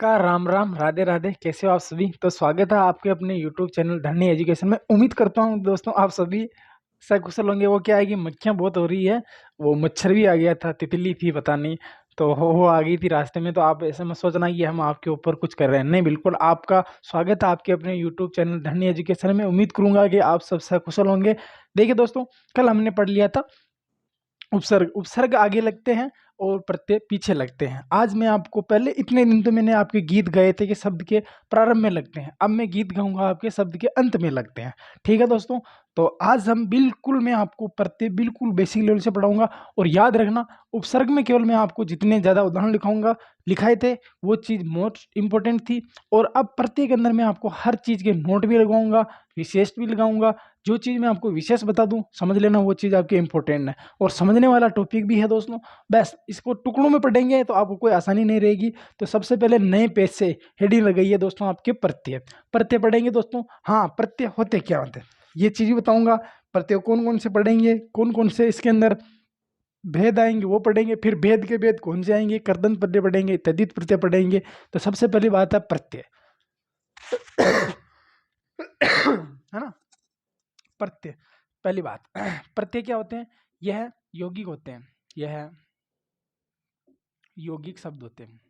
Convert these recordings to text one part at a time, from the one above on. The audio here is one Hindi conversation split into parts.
नमस्कार, राम राम, राधे राधे। कैसे हो आप सभी? तो स्वागत है आपके अपने यूट्यूब चैनल धन्य एजुकेशन में। उम्मीद करता हूँ दोस्तों आप सभी सकुशल होंगे। वो क्या है कि मक्खियाँ बहुत हो रही है, वो मच्छर भी आ गया था, तितली थी पता नहीं, तो वो आ गई थी रास्ते में। तो आप ऐसे मत सोचना कि हम आपके ऊपर कुछ कर रहे हैं, नहीं, बिल्कुल आपका स्वागत है आपके अपने यूट्यूब चैनल धन्य एजुकेशन में। उम्मीद करूंगा कि आप सब सकुशल होंगे। देखिए दोस्तों, कल हमने पढ़ लिया था उपसर्ग। उपसर्ग आगे लगते हैं और प्रत्यय पीछे लगते हैं। आज मैं आपको, पहले इतने दिन तो मैंने आपके गीत गाए थे कि शब्द के प्रारंभ में लगते हैं, अब मैं गीत गाऊंगा आपके शब्द के अंत में लगते हैं। ठीक है दोस्तों, तो आज हम बिल्कुल, मैं आपको प्रत्यय बिल्कुल बेसिक लेवल से पढ़ाऊंगा। और याद रखना, उपसर्ग में केवल मैं आपको जितने ज़्यादा उदाहरण लिखाऊंगा, लिखाए थे, वो चीज़ मोस्ट इंपॉर्टेंट थी। और अब प्रत्यय के अंदर मैं आपको हर चीज़ के नोट भी लगाऊंगा, विशेष भी लगाऊंगा। जो चीज़ मैं आपको विशेष बता दूं, समझ लेना वो चीज़ आपके इंपॉर्टेंट है और समझने वाला टॉपिक भी है दोस्तों। बस इसको टुकड़ों में पढ़ेंगे तो आपको कोई आसानी नहीं रहेगी। तो सबसे पहले नए पेज से हेडिंग लगाइए दोस्तों, आपके प्रत्यय। प्रत्यय पढ़ेंगे दोस्तों। हाँ, प्रत्यय होते क्या होते हैं ये चीज़ भी बताऊंगा। प्रत्यय कौन कौन से पढ़ेंगे, कौन कौन से इसके अंदर भेद आएंगे वो पढ़ेंगे। फिर भेद के भेद कौन से आएंगे, कर्दन प्रत्यय पढ़ेंगे, तद्धित प्रत्यय पढ़ेंगे। तो सबसे पहली बात है प्रत्यय है ना। प्रत्यय, पहली बात प्रत्यय क्या होते हैं? यह यौगिक होते हैं, यह यौगिक शब्द होते हैं।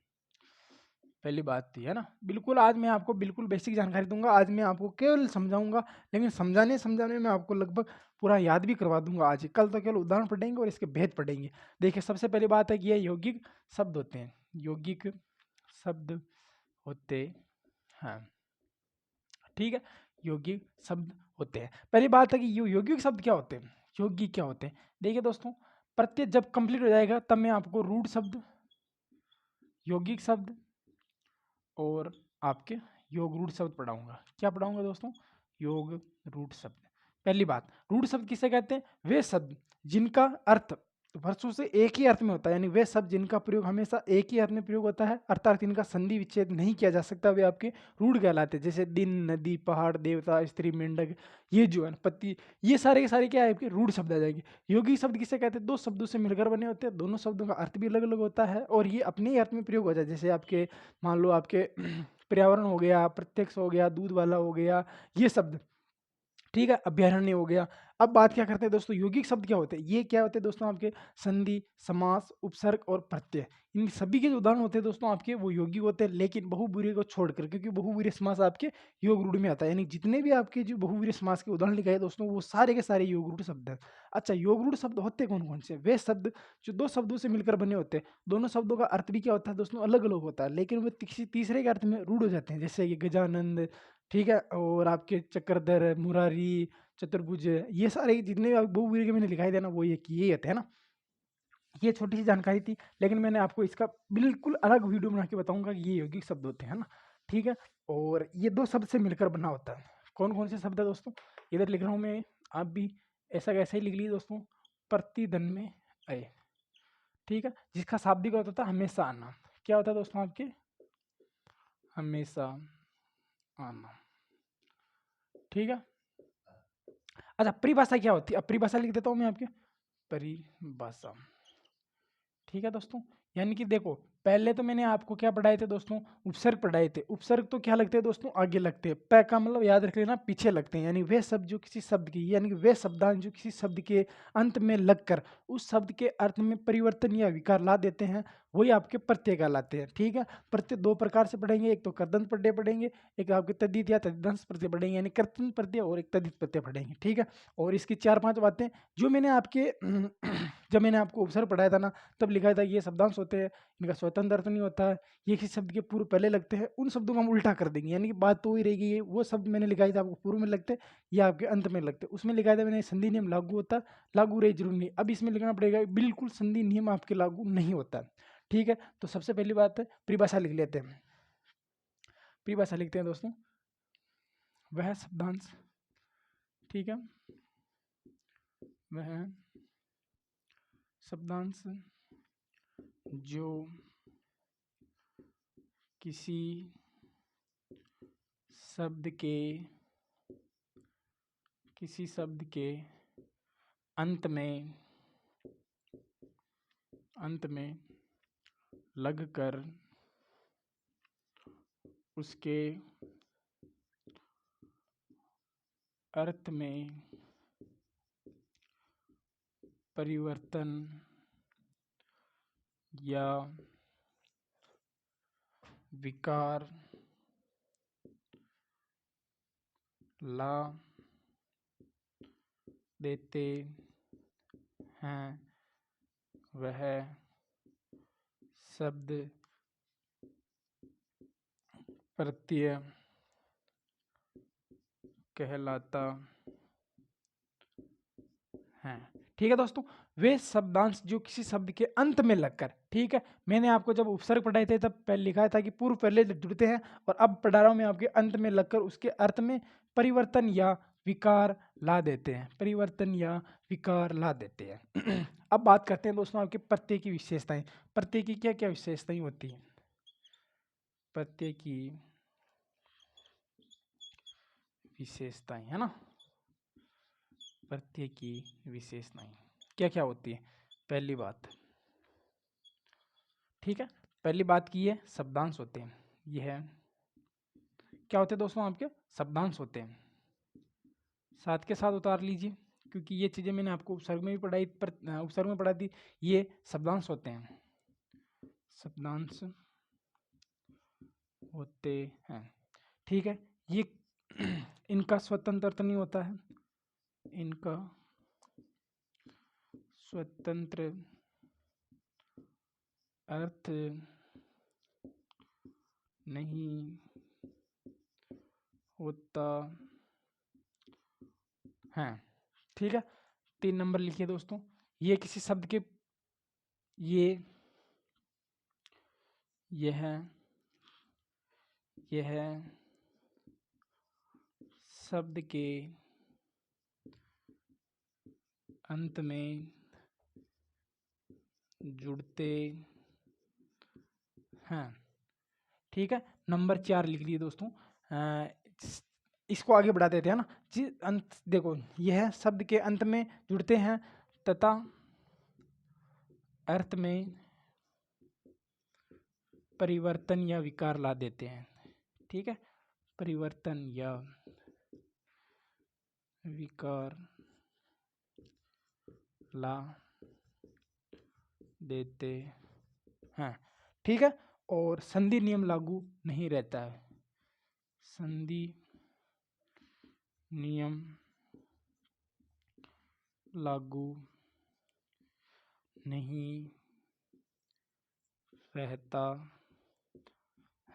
पहली बात थी, है ना। बिल्कुल आज मैं आपको बिल्कुल बेसिक जानकारी दूंगा। आज मैं आपको केवल समझाऊंगा, लेकिन समझाने समझाने में आपको लगभग पूरा याद भी करवा दूंगा। आज कल तो केवल उदाहरण पढ़ेंगे और इसके भेद पढ़ेंगे। देखिए, सबसे पहली बात है कि ये यौगिक शब्द होते हैं, यौगिक शब्द होते हैं। ठीक है, यौगिक शब्द होते हैं। पहली बात है कि यौगिक शब्द क्या होते हैं, यौगिक क्या होते हैं। देखिए दोस्तों, प्रत्यय जब कंप्लीट हो जाएगा तब मैं आपको रूढ़ शब्द, यौगिक शब्द और आपके योग रूढ़ शब्द पढ़ाऊंगा। क्या पढ़ाऊंगा दोस्तों? योग रूढ़ शब्द। पहली बात, रूढ़ शब्द किसे कहते हैं? वे शब्द जिनका अर्थ वर्षों से एक ही अर्थ में होता है, यानी वे शब्द जिनका प्रयोग हमेशा एक ही अर्थ में प्रयोग होता है, अर्थात इनका संधि विच्छेद नहीं किया जा सकता, वे आपके रूढ़ कहलाते हैं। जैसे दिन, नदी, पहाड़, देवता, स्त्री, मेंढक, ये जो है पति, ये सारे के सारे क्या है आपके रूढ़ शब्द आ जाएंगे। यौगिक शब्द किसे कहते हैं? दो शब्दों से मिलकर बने होते हैं, दोनों शब्दों का अर्थ भी अलग अलग होता है और ये अपने ही अर्थ में प्रयोग हो जाए। जैसे आपके, मान लो आपके पर्यावरण हो गया, प्रत्यक्ष हो गया, दूध वाला हो गया, ये शब्द। ठीक है, अभ्यारण्य हो गया। अब बात क्या करते हैं दोस्तों, यौगिक शब्द क्या होते हैं? ये क्या होते हैं दोस्तों? आपके संधि, समास, उपसर्ग और प्रत्यय, इन सभी के जो उदाहरण होते हैं दोस्तों आपके, वो यौगिक होते हैं, लेकिन बहुब्रीहि को छोड़कर, क्योंकि बहुब्रीहि समास आपके योग रूढ़ में आता है। यानी जितने भी आपके जो बहुब्रीहि समास के उदाहरण लिखे हैं दोस्तों, वो सारे के सारे योग रूढ़ शब्द हैं। अच्छा, योग रूढ़ शब्द होते कौन कौन से? वे शब्द जो दो शब्दों से मिलकर बने होते हैं, दोनों शब्दों का अर्थ भी क्या होता है दोस्तों? अलग अलग होता है, लेकिन वो किसी तीसरे के अर्थ में रूढ़ हो जाते हैं। जैसे कि गजानंद, ठीक है, और आपके चक्रधर, मुरारी, चतुर्भुज, ये सारे जितने भी बहुवीर के मैंने लिखाई थे ना, वो ये किए होते हैं ना। ये छोटी सी जानकारी थी, लेकिन मैंने आपको इसका बिल्कुल अलग वीडियो बना के बताऊंगा कि ये यौगिक शब्द होते हैं ना। ठीक है, और ये दो शब्द से मिलकर बना होता है। कौन कौन से शब्द है दोस्तों? इधर लिख रहा हूँ मैं, आप भी ऐसा कैसे ही लिख लीजिए दोस्तों। प्रतिधन में आए, ठीक है, जिसका शाब्दिक अर्थ होता है हमेशा आना। क्या होता है दोस्तों आपके? हमेशा आना। ठीक है। अच्छा, परिभाषा क्या होती है? अब परिभाषा लिख देता हूँ मैं आपके, परिभाषा। ठीक है दोस्तों, यानी कि देखो, पहले तो मैंने आपको क्या पढ़ाए थे दोस्तों? उपसर्ग पढ़ाए थे। उपसर्ग तो क्या लगते हैं दोस्तों? आगे लगते हैं। पै का मतलब याद रख लेना, पीछे लगते हैं। यानी वे शब्द जो किसी शब्द की, यानी कि वे शब्दांश जो किसी शब्द के अंत में लगकर उस शब्द के अर्थ में परिवर्तन या विकार ला देते हैं, वही आपके प्रत्यय कहलाते हैं। ठीक है, प्रत्यय दो प्रकार से पढ़ेंगे, एक तो कर्दंत प्रत्यय पढ़ेंगे, एक आपके तद्धित या तद्धितांश प्रत्यय पढ़ेंगे, यानी कर्तन प्रत्यय और एक तद्धित प्रत्यय पढ़ेंगे। ठीक है, और इसकी चार पांच बातें जो मैंने आपके जब मैंने आपको उपसर्ग पढ़ाया था ना, तब लिखा था ये शब्दांश होते हैं, इनका स्वतंत्र अर्थ नहीं होता है, ये किसी शब्द के पूर्व पहले लगते हैं, उन शब्दों को हम उल्टा कर देंगे। यानी कि बात तो वही रहेगी, ये वो शब्द मैंने लिखाया था आपको पूर्व में लगते या आपके अंत में लगते। उसमें लिखाया था मैंने संधि नियम लागू होता, लागू रहे जरूरी नहीं। अब इसमें लिखना पड़ेगा बिल्कुल संधि नियम आपके लागू नहीं होता। ठीक है, तो सबसे पहली बात है परिभाषा लिख लेते हैं। परिभाषा लिखते हैं दोस्तों, वह शब्दांश, ठीक है, वह शब्दांश जो किसी शब्द के, किसी शब्द के अंत में, अंत में लगकर उसके अर्थ में परिवर्तन या विकार ला देते हैं, वह शब्द प्रत्यय कहलाता है। ठीक है दोस्तों, वे शब्दांश जो किसी शब्द के अंत में लगकर, ठीक है, मैंने आपको जब उपसर्ग पढ़ाए थे तब पहले लिखा था कि पूर्व पहले जुड़ते हैं, और अब पढ़ा रहा हूं मैं आपके अंत में लगकर उसके अर्थ में परिवर्तन या विकार ला देते हैं, परिवर्तन या विकार ला देते हैं। अब बात करते हैं दोस्तों आपके प्रत्यय की विशेषताएं। प्रत्यय की क्या क्या विशेषताएं होती हैं? प्रत्यय की विशेषताएं, है ना, प्रत्यय की विशेषताएं क्या क्या होती है? पहली बात, ठीक है, पहली बात की है शब्दांश होते हैं। ये है क्या होते हैं दोस्तों? आपके शब्दांश होते हैं। साथ के साथ उतार लीजिए, क्योंकि ये चीजें मैंने आपको उपसर्ग में भी पढ़ाई, पर उपसर्ग में पढ़ा दी। ये शब्दांश होते हैं, शब्दांश होते हैं, ठीक है। ये इनका स्वतंत्र अर्थ नहीं होता है, इनका स्वतंत्र अर्थ नहीं होता है, ठीक है। 3 नंबर लिखिए दोस्तों, ये किसी शब्द के, यह शब्द के अंत में जुड़ते हैं, ठीक है। नंबर 4 लिख लिए दोस्तों। इसको आगे बढ़ा देते हैं ना जी। अंत देखो, यह शब्द के अंत में जुड़ते हैं तथा अर्थ में परिवर्तन या विकार ला देते हैं, ठीक है। परिवर्तन या विकार ला देते हैं, ठीक है। और संधि नियम लागू नहीं रहता है, संधि नियम लागू नहीं रहता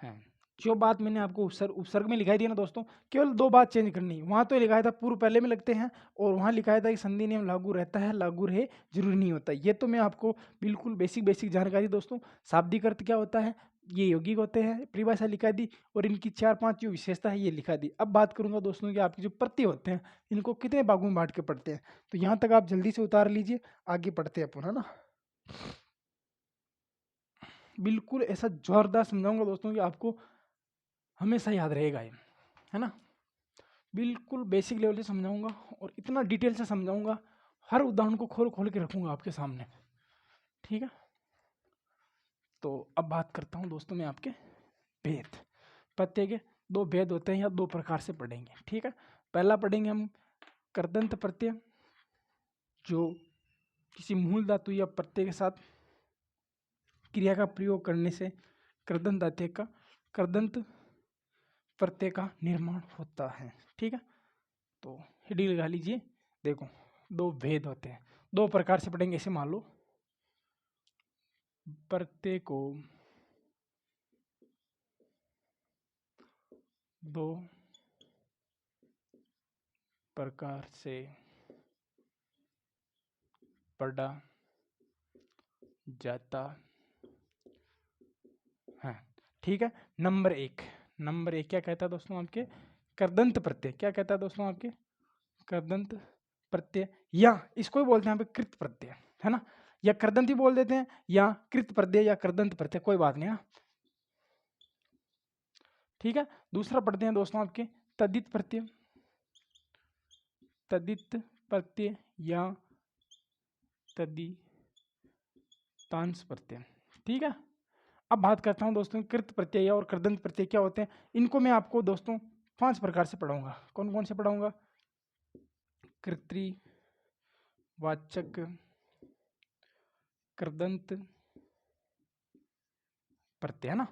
है। जो बात मैंने आपको उपसर्ग में लिखाई थी ना दोस्तों, केवल 2 बात चेंज करनी है। वहां तो लिखाया था पूर्व पहले में लगते हैं, और वहां लिखाया था कि संधि नियम लागू रहता है, लागू रहे जरूरी नहीं होता। ये तो मैं आपको बिल्कुल बेसिक जानकारी दोस्तों। शाब्दिक अर्थ क्या होता है, ये यौगिक होते हैं, परिभाषा लिखा दी, और इनकी 4-5 जो विशेषता है ये लिखा दी। अब बात करूंगा दोस्तों कि आपके जो प्रत्यय होते हैं इनको कितने भागों में बांट के पढ़ते हैं। तो यहाँ तक आप जल्दी से उतार लीजिए, आगे पढ़ते हैं अपन, है ना। बिल्कुल ऐसा जोरदार समझाऊंगा दोस्तों कि आपको हमेशा याद रहेगा ये, है ना। बिल्कुल बेसिक लेवल से समझाऊंगा, और इतना डिटेल से समझाऊंगा, हर उदाहरण को खोल खोल के रखूंगा आपके सामने, ठीक है। तो अब बात करता हूँ दोस्तों मैं आपके भेद। प्रत्यय के 2 भेद होते हैं, या 2 प्रकार से पढ़ेंगे, ठीक है। पहला पढ़ेंगे हम कृदंत प्रत्यय, जो किसी मूल धातु या प्रत्यय के साथ क्रिया का प्रयोग करने से कृदंत प्रत्यय का निर्माण होता है, ठीक है। तो हेडिंग लगा लीजिए। देखो, 2 भेद होते हैं, 2 प्रकार से पढ़ेंगे। ऐसे मान लो, प्रत्यय को 2 प्रकार से पढ़ा जाता है, ठीक है। नंबर 1 क्या कहता है दोस्तों आपके? कृदंत प्रत्यय। क्या कहता है दोस्तों आपके? कृदंत प्रत्यय, या इसको ही बोलते हैं यहाँ पे कृत प्रत्यय, है ना। या कृदंत ही बोल देते हैं, या कृत प्रत्यय, या कृदंत प्रत्यय, कोई बात नहीं, ठीक है। दूसरा पढ़ते हैं दोस्तों आपके तद्धित प्रत्यय, तद्धित प्रत्यय या तद्धितांश प्रत्यय, ठीक है। अब बात करता हूँ दोस्तों कृत प्रत्यय और कृदंत प्रत्यय क्या होते हैं। इनको मैं आपको दोस्तों 5 प्रकार से पढ़ाऊंगा। कौन कौन से पढ़ाऊंगा? कृत्रिवाचक, कृदंत प्रत्यय, है ना,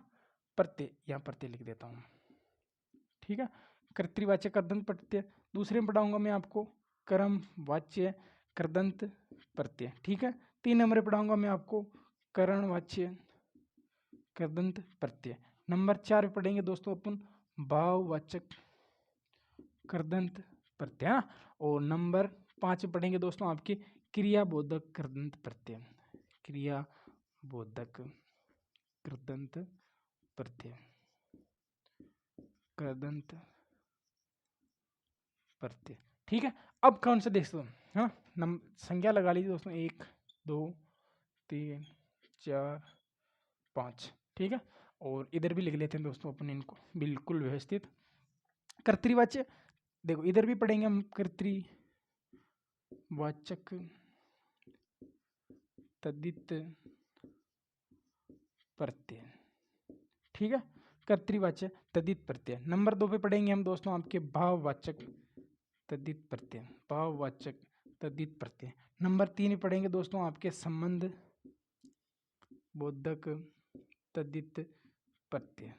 प्रत्यय, यहाँ प्रत्यय लिख देता हूँ, ठीक है। कर्तृवाच्य कृदंत प्रत्यय। दूसरे में पढ़ाऊंगा मैं आपको कर्म वाच्य कृदंत प्रत्यय, ठीक है। 3 नंबर पढ़ाऊंगा मैं आपको करणवाच्य कृदंत प्रत्यय। नंबर 4 पे पढ़ेंगे दोस्तों अपन भाववाचक कृदंत प्रत्यय, है ना। और नंबर 5 पे पढ़ेंगे दोस्तों आपके क्रियाबोधक कृदंत प्रत्यय, क्रियाबोधक कृदंत प्रत्यय, कृदंत प्रत्यय, ठीक है। अब कौन सा देखते हो, हाँ, संख्या लगा लीजिए दोस्तों, 1 2 3 4 5, ठीक है। और इधर भी लिख लेते हैं दोस्तों अपन इनको बिल्कुल व्यवस्थित। कर्तृवाच्य देखो इधर भी पढ़ेंगे हम कर्तृवाचक तद्धित प्रत्यय, ठीक है। कर्तृवाच्य तद्धित प्रत्यय। नंबर 2 पे पढ़ेंगे हम दोस्तों आपके भाववाचक तद्धित प्रत्यय, भाववाचक तद्धित प्रत्यय। नंबर 3 पढ़ेंगे दोस्तों आपके संबंध बोधक तद्धित प्रत्यय,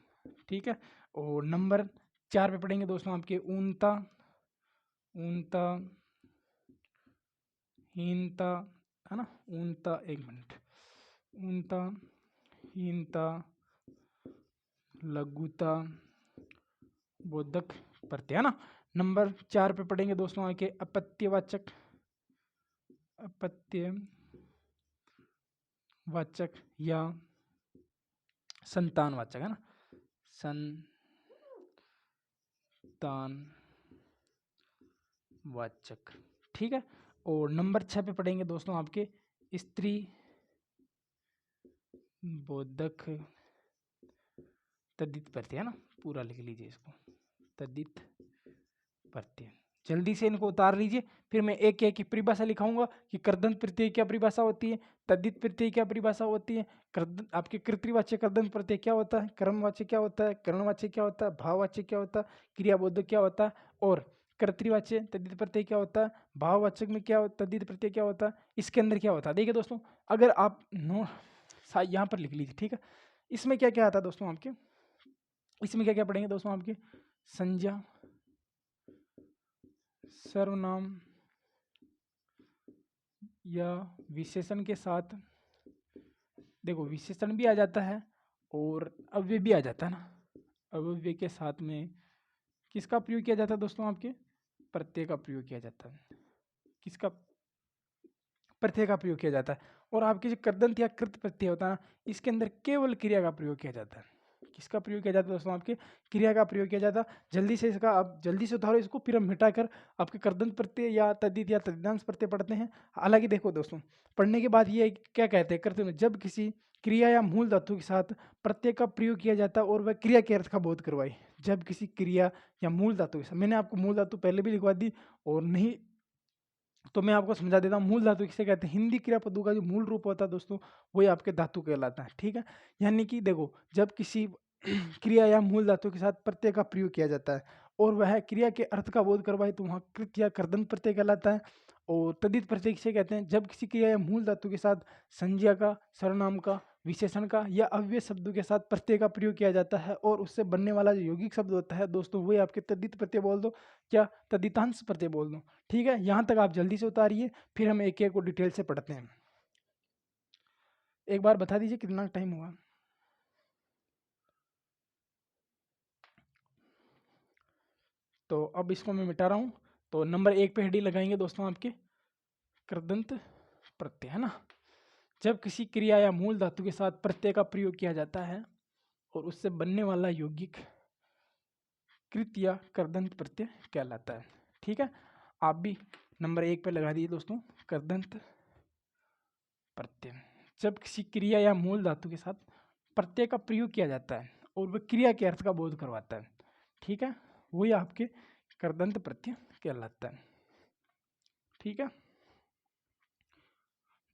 ठीक है। और नंबर 4 पे पढ़ेंगे दोस्तों आपके ऊनता, ऊनता हीनता, है ना, ऊनता, एक मिनट, ऊनता हीनता लघुता बोधक प्रत्यय, है ना। नंबर 4 पे पढ़ेंगे दोस्तों आपके अपत्यवाचक, अपत्यवाचक या संतानवाचक, है ना, संतानवाचक, ठीक है। और नंबर 6 पे पढ़ेंगे दोस्तों आपके स्त्री बोधक तद्धित प्रत्यय, है ना, पूरा लिख लीजिए इसको, तद्धित प्रत्यय। जल्दी से इनको उतार लीजिए, फिर मैं एक एक की परिभाषा लिखाऊंगा कि कृदंत प्रत्यय क्या परिभाषा होती है, तद्धित प्रत्यय क्या परिभाषा होती है, आपके कर्तृवाच्य कृदंत प्रत्यय क्या होता है, कर्मवाच्य क्या होता है, करणवाच्य क्या होता है, भाववाच्य क्या होता है, क्रियाबोधक क्या होता है, और कर्तृवाच्य तद्धित प्रत्यय क्या होता है, भाववाचक में क्या तद्धित प्रत्यय क्या होता है, इसके अंदर क्या होता है। देखिए दोस्तों, अगर आप यहाँ पर लिख लीजिए, ठीक है। इसमें क्या क्या आता है दोस्तों आपके, इसमें क्या क्या पढ़ेंगे दोस्तों आपके संज्ञा, सर्वनाम या विशेषण के साथ, देखो विशेषण भी आ जाता है और अव्यय भी आ जाता है ना। अव्यय के साथ में किसका प्रयोग किया जाता है दोस्तों, आपके प्रत्यय का प्रयोग किया जाता है। किसका? प्रत्यय का प्रयोग किया जाता है। और आपके जो कृदंत या कृत प्रत्यय होता है ना, इसके अंदर केवल क्रिया का प्रयोग किया जाता है। किसका प्रयोग किया जाता है दोस्तों, आपके क्रिया का प्रयोग किया जाता है। जल्दी से इसका आप जल्दी से उतारो इसको, फिर हम मिटाकर आपके कृदंत प्रत्यय या तद्धित या तद्धितांश प्रत्यय पढ़ते हैं। हालांकि देखो दोस्तों, पढ़ने के बाद ये क्या कहते हैं, करते हैं जब किसी क्रिया या मूल धातु के साथ प्रत्यय का प्रयोग किया जाता है और वह क्रिया के अर्थ का बोध करवाए। जब किसी क्रिया या मूल धातु के साथ, मैंने आपको मूल धातु पहले भी लिखवा दी और नहीं तो मैं आपको समझा देता हूँ मूल धातु किसे कहते हैं। हिंदी क्रियापदों का जो मूल रूप होता है दोस्तों, वही आपके धातु कहलाता है, ठीक है। यानी कि देखो, जब किसी क्रिया या मूल धातु के साथ प्रत्यय का प्रयोग किया जाता है और वह क्रिया के अर्थ का बोध करवाए तो वहाँ कृत या कर्दंत प्रत्यय कहलाता है। और तद्धित प्रत्यय किसे कहते हैं, जब किसी क्रिया या मूल धातु के साथ संज्ञा का, सर्वनाम का, विशेषण का या अव्यय शब्दों के साथ प्रत्यय का प्रयोग किया जाता है और उससे बनने वाला जो यौगिक शब्द होता है दोस्तों, वही आपके तद्धित प्रत्यय बोल दो, क्या तद्धितांश प्रत्यय बोल दो, ठीक है। यहाँ तक आप जल्दी से उतारिए, फिर हम एक एक को डिटेल से पढ़ते हैं। एक बार बता दीजिए कितना टाइम हुआ। तो अब इसको मैं मिटा रहा हूँ। तो नंबर 1 पे हेडिंग लगाएंगे दोस्तों आपके कृदंत प्रत्यय, है ना। जब किसी क्रिया या मूल धातु के साथ प्रत्यय का प्रयोग किया जाता है और उससे बनने वाला यौगिक कृत या कृदंत प्रत्यय कहलाता है, ठीक है। आप भी नंबर 1 पे लगा दीजिए दोस्तों कृदंत प्रत्यय। जब किसी क्रिया या मूल धातु के साथ प्रत्यय का प्रयोग किया जाता है और वह क्रिया के अर्थ का बोध करवाता है, ठीक है, वही आपके कृदंत प्रत्यय कहलाता है, ठीक है।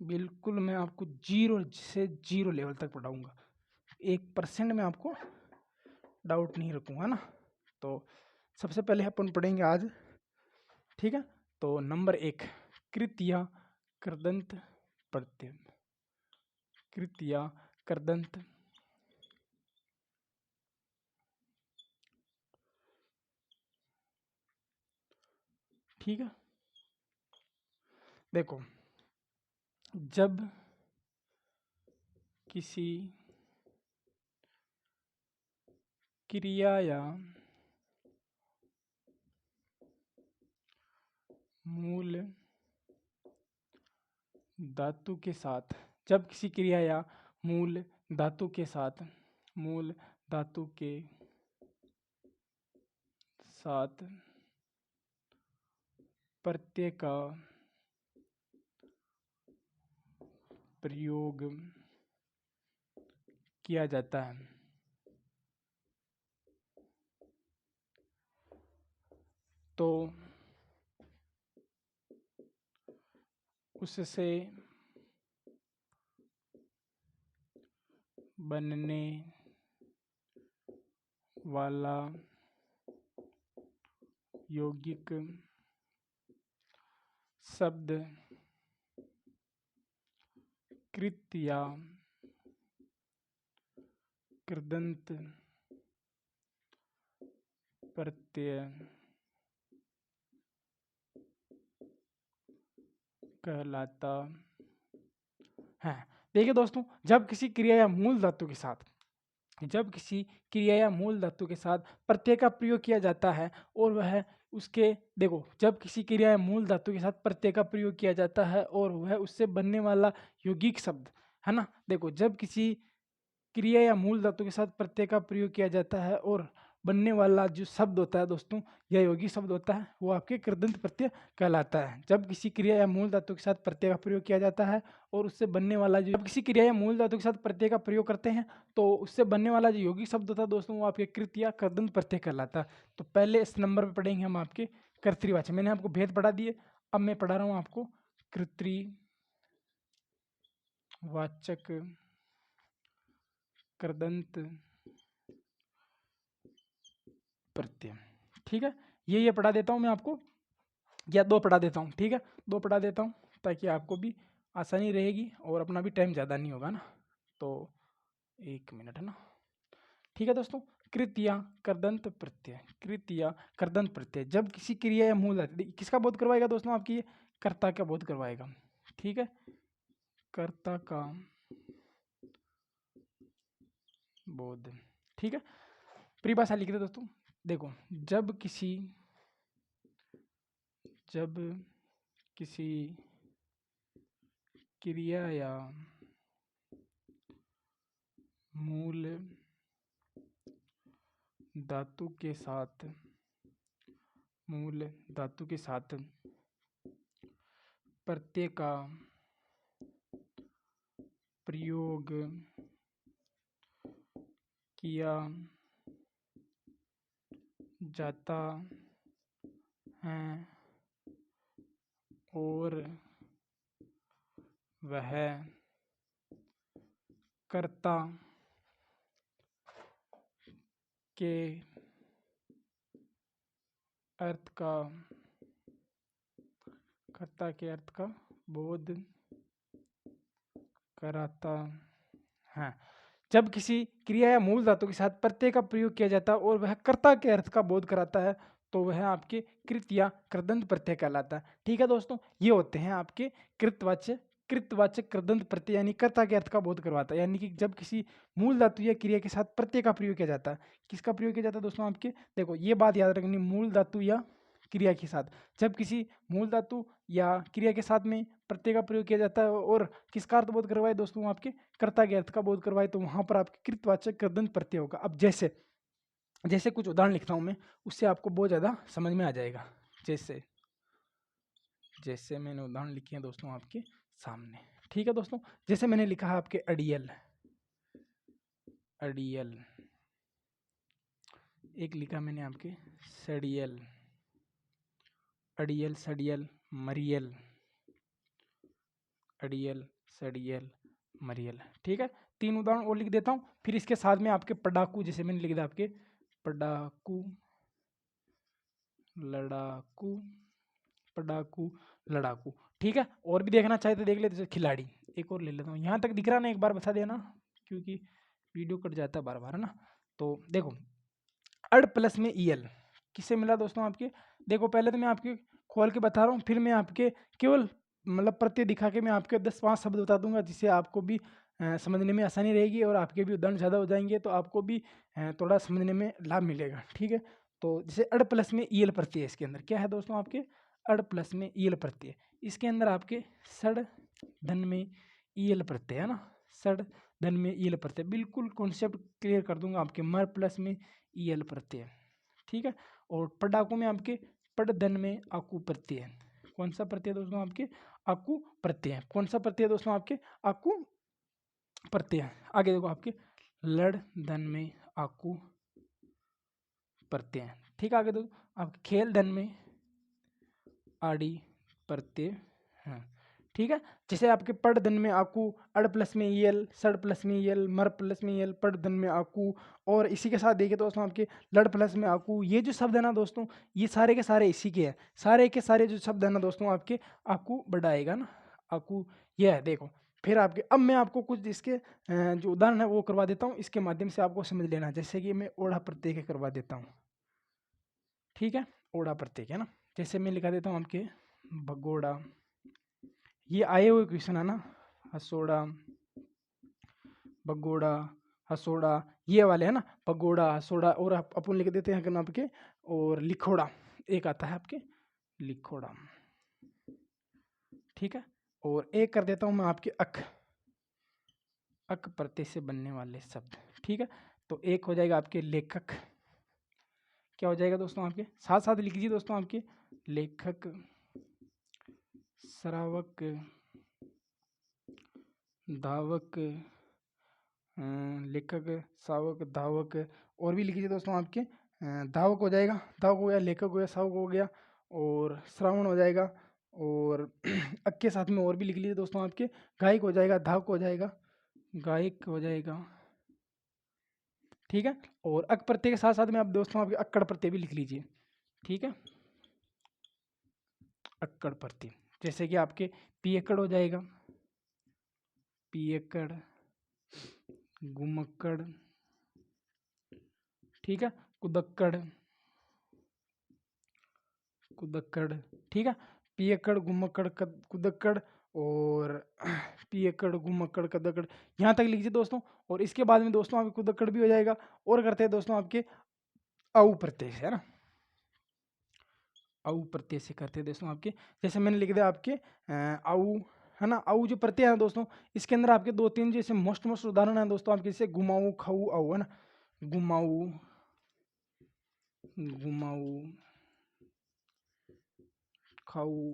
बिल्कुल मैं आपको 0 से 0 लेवल तक पढ़ाऊंगा, 1% में आपको डाउट नहीं रखूँगा ना। तो सबसे पहले अपन पढ़ेंगे आज, ठीक है। तो नंबर 1, कृत या कृदंत प्रत्यय। कृत या कृदंत, ठीक है। देखो, जब किसी क्रिया या मूल धातु के साथ, जब किसी क्रिया या मूल धातु के साथ, मूल धातु के साथ प्रत्यय का प्रयोग किया जाता है, तो उससे बनने वाला यौगिक शब्द कृत या कृदंत प्रत्यय कहलाता है। देखिए दोस्तों, जब किसी क्रिया या मूल धातु के साथ, जब किसी क्रिया या मूल धातु के साथ प्रत्यय का प्रयोग किया जाता है और वह उसके, देखो, जब किसी क्रिया या मूल धातु के साथ प्रत्यय का प्रयोग किया जाता है और वह उससे बनने वाला यौगिक शब्द, है ना। देखो, जब किसी क्रिया या मूल धातु के साथ प्रत्यय का प्रयोग किया जाता है और बनने वाला जो शब्द होता है दोस्तों, या यौगिक शब्द होता है, वो आपके कृदंत प्रत्यय कहलाता है। जब किसी क्रिया या मूल धातु के साथ प्रत्यय का प्रयोग किया जाता है और उससे बनने वाला जो, जब किसी क्रिया या मूल धातु के साथ प्रत्यय का प्रयोग करते हैं तो उससे बनने वाला जो यौगिक शब्द होता है दोस्तों, वो आपके कृत या कृदंत प्रत्यय कहलाता है। तो पहले इस नंबर पर पढ़ेंगे हम आपके कर्तृवाचक। मैंने आपको भेद पढ़ा दिए, अब मैं पढ़ा रहा हूँ आपको कर्तृवाचक कृदंत प्रत्यय, ठीक है। ये पढ़ा देता हूँ मैं आपको, या 2 पढ़ा देता हूँ, ठीक है। 2 पढ़ा देता हूँ ताकि आपको भी आसानी रहेगी और अपना भी टाइम ज़्यादा नहीं होगा ना। तो 1 मिनट, है ना, ठीक है दोस्तों। कृत या कृदंत प्रत्यय, कृत या कृदंत प्रत्यय जब किसी क्रिया या मूल धातु, किसका बोध करवाएगा दोस्तों, आपकी ये कर्ता का बोध करवाएगा, ठीक है। कर्ता का बोध, ठीक है। परिभाषा लिख दे दोस्तों। देखो, जब किसी क्रिया या मूल धातु के साथ, मूल धातु के साथ प्रत्यय का प्रयोग किया जाता है और वह कर्ता के अर्थ का बोध कराता है। जब किसी क्रिया या मूल धातु के साथ प्रत्यय का प्रयोग किया जाता है और वह कर्ता के अर्थ का बोध कराता है तो वह आपके कृत या कृदंत प्रत्यय कहलाता है, ठीक है दोस्तों। ये होते हैं आपके कृतवाचक कृदंत प्रत्यय, यानी कर्ता के अर्थ का बोध करवाता है। यानी कि जब किसी मूल धातु या क्रिया के साथ प्रत्यय का प्रयोग किया जाता है, किसका प्रयोग किया जाता है दोस्तों आपके, देखो ये बात याद रखनी, मूल धातु या क्रिया के साथ, जब किसी मूल धातु या क्रिया के साथ में प्रत्यय का प्रयोग किया जाता है और किसका अर्थ बोध करवाए दोस्तों, आपके कर्ता के अर्थ का बोध करवाए, तो वहां पर आपके कृतवाचक कृदंत प्रत्यय होगा। अब जैसे जैसे कुछ उदाहरण लिखता हूं मैं, उससे आपको बहुत ज्यादा समझ में आ जाएगा। जैसे जैसे मैंने उदाहरण लिखे हैं दोस्तों आपके सामने, ठीक है दोस्तों। जैसे मैंने लिखा है आपके अड़ियल, अड़ियल, एक लिखा मैंने आपके सड़ियल, अड़ियल सड़ियल मरियल, अड़ियल सड़ियल मरियल, ठीक है। 3 उदाहरण और लिख देता हूँ, फिर इसके साथ में आपके पढ़ाकू, जैसे मैंने लिख दिया आपके पढ़ाकू, लड़ाकू, पढ़ाकू, लड़ाकू। ठीक है, और भी देखना चाहे तो देख लेते, जैसे खिलाड़ी, एक और ले लेता हूँ। यहाँ तक दिख रहा ना, एक बार बता देना क्योंकि वीडियो कट जाता है बार बार, है ना। तो देखो अड़ प्लस में ई एल किससे मिला दोस्तों आपके, देखो पहले तो मैं आपके खोल के बता रहा हूँ, फिर मैं आपके केवल मतलब प्रत्यय दिखा के मैं आपके 10-5 शब्द बता दूंगा, जिससे आपको भी समझने में आसानी रहेगी और आपके भी उदाहरण ज़्यादा हो जाएंगे, तो आपको भी थोड़ा समझने में लाभ मिलेगा। ठीक है, तो जैसे अड़ प्लस में ई एल प्रत्यय है, इसके अंदर क्या है दोस्तों आपके अड़ प्लस में ई एल प्रत्यय, इसके अंदर आपके सड़ धन में ई एल प्रत्यय है ना, सड़ धन में ई एल प्रत्यय, बिल्कुल कॉन्सेप्ट क्लियर कर दूंगा आपके। मर प्लस में ई एल प्रत्यय, ठीक है। और पढ़ाकू में आपके पढ़ धन में आकू प्रत्यय, कौन सा प्रत्यय दोस्तों आपके आकू प्रत्यय, कौन सा प्रत्यय दोस्तों आपके आकू प्रत्यय। आगे देखो आपके लड़ धन में आकू प्रत्यय, ठीक है। आगे देखो आपके खेल धन में आड़ी प्रत्यय, हाँ ठीक है। जैसे आपके पढ़ धन में आकू, अड़ प्लस में ई एल, सड़ प्लस में ई एल, मर प्लस में ई एल, पढ़ धन में आकू, और इसी के साथ देखिए दोस्तों आपके लड़ प्लस में आकू, ये जो शब्द है ना दोस्तों, ये सारे के सारे इसी के हैं, सारे के सारे जो शब्द है ना दोस्तों आपके आकू बढ़ाएगा ना, आकू ये है। देखो फिर आपके, अब मैं आपको कुछ इसके जो उदाहरण है वो करवा देता हूँ, इसके माध्यम से आपको समझ लेना। जैसे कि मैं ओढ़ा प्रत्यय के करवा देता हूँ, ठीक है, ओढ़ा प्रत्यय है ना। जैसे मैं लिखा देता हूँ आपके भगोड़ा, ये आए हुए क्वेश्चन है ना, हसोड़ा, भगोड़ा, हसोड़ा, ये वाले है ना, भगोड़ा, हसोड़ा, और अपन लिख देते हैं आपके, और लिखोड़ा एक आता है आपके लिखोड़ा, ठीक है। और एक कर देता हूँ मैं आपके अक, अक प्रत्यय से बनने वाले शब्द, ठीक है। तो एक हो जाएगा आपके लेखक, क्या हो जाएगा दोस्तों आपके, साथ साथ लिख लीजिए दोस्तों आपके लेखक, श्रावक, धावक, लेखक, शावक, धावक, और भी लिख लीजिए दोस्तों आपके धावक हो जाएगा, धावक हो गया, लेखक हो गया, शावक हो गया, और श्रावण हो जाएगा, और अक के साथ में और भी लिख लीजिए दोस्तों आपके गायक हो जाएगा, धावक हो जाएगा, गायक हो जाएगा, ठीक है। और अक प्रत्यय के साथ साथ में आप दोस्तों आपके अक्कड़ प्रत्यय भी लिख लीजिए, ठीक है, अक्कड़ प्रत्यय। जैसे कि आपके पियक्कड़ हो जाएगा, पियक्कड़, गुमक्कड़, ठीक है, कुदक्कड़, कुदक्कड़, ठीक है, पियक्कड़, गुमक्कड़, कुदक्कड़, और पियक्कड़, गुमक्कड़, कदक्कड़, यहाँ तक लीजिए दोस्तों। और इसके बाद में दोस्तों आपके कुदक्कड़ भी हो जाएगा, और करते हैं दोस्तों आपके औ प्रत्यय से, है ना, औ प्रत्यय से करते हैं दोस्तों आपके। जैसे मैंने लिख दिया आपके औ, है ना, औ जो प्रत्यय है दोस्तों, इसके अंदर आपके 2-3 जैसे मोस्ट उदाहरण है दोस्तों आपके, जैसे घुमाऊ, खाऊ, औ, है ना, घुमाऊ, घुमाऊ, खाऊ,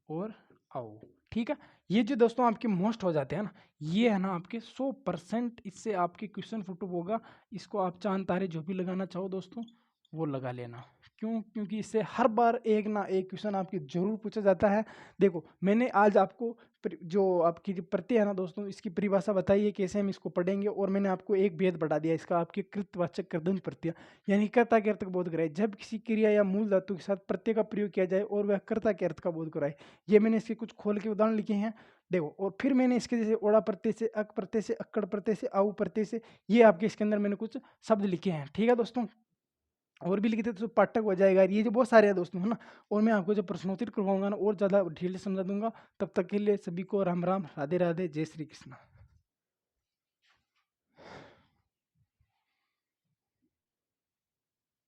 और आओ, ठीक है। ये जो दोस्तों आपके मोस्ट हो जाते हैं ना, ये है ना आपके 100% इससे आपके क्वेश्चन फुट होगा। इसको आप चांद तारे जो भी लगाना चाहो दोस्तों वो लगा लेना, क्यों, क्योंकि इससे हर बार एक ना एक क्वेश्चन आपके जरूर पूछा जाता है। देखो मैंने आज आपको जो आपकी जो प्रत्यय है ना दोस्तों, इसकी परिभाषा बताई है कैसे हम इसको पढ़ेंगे, और मैंने आपको एक भेद बढ़ा दिया इसका, आपके कृतवाचक कृदंत प्रत्यय, यानी कर्ता के अर्थ का बोध कराए। जब किसी क्रिया या मूल धातु के साथ प्रत्यय का प्रयोग किया जाए और वह कर्ता के अर्थ का बोध कराए, ये मैंने इसके कुछ खोल के उदाहरण लिखे हैं, देखो। और फिर मैंने इसके जैसे ओड़ा प्रत्यय से, अक प्रत्यय से, अक्कड़ प्रत्यय से, आऊ प्रत्यय से, ये आपके इसके अंदर मैंने कुछ शब्द लिखे हैं, ठीक है दोस्तों। और भी लिखते तो पाठक हो जाएगा, ये जो बहुत सारे हैं दोस्तों, है ना। और मैं आपको जब प्रश्नोत्तर करवाऊंगा ना और ज़्यादा डिटेल समझा दूंगा। तब तक के लिए सभी को राम राम, राधे राधे, जय श्री कृष्ण।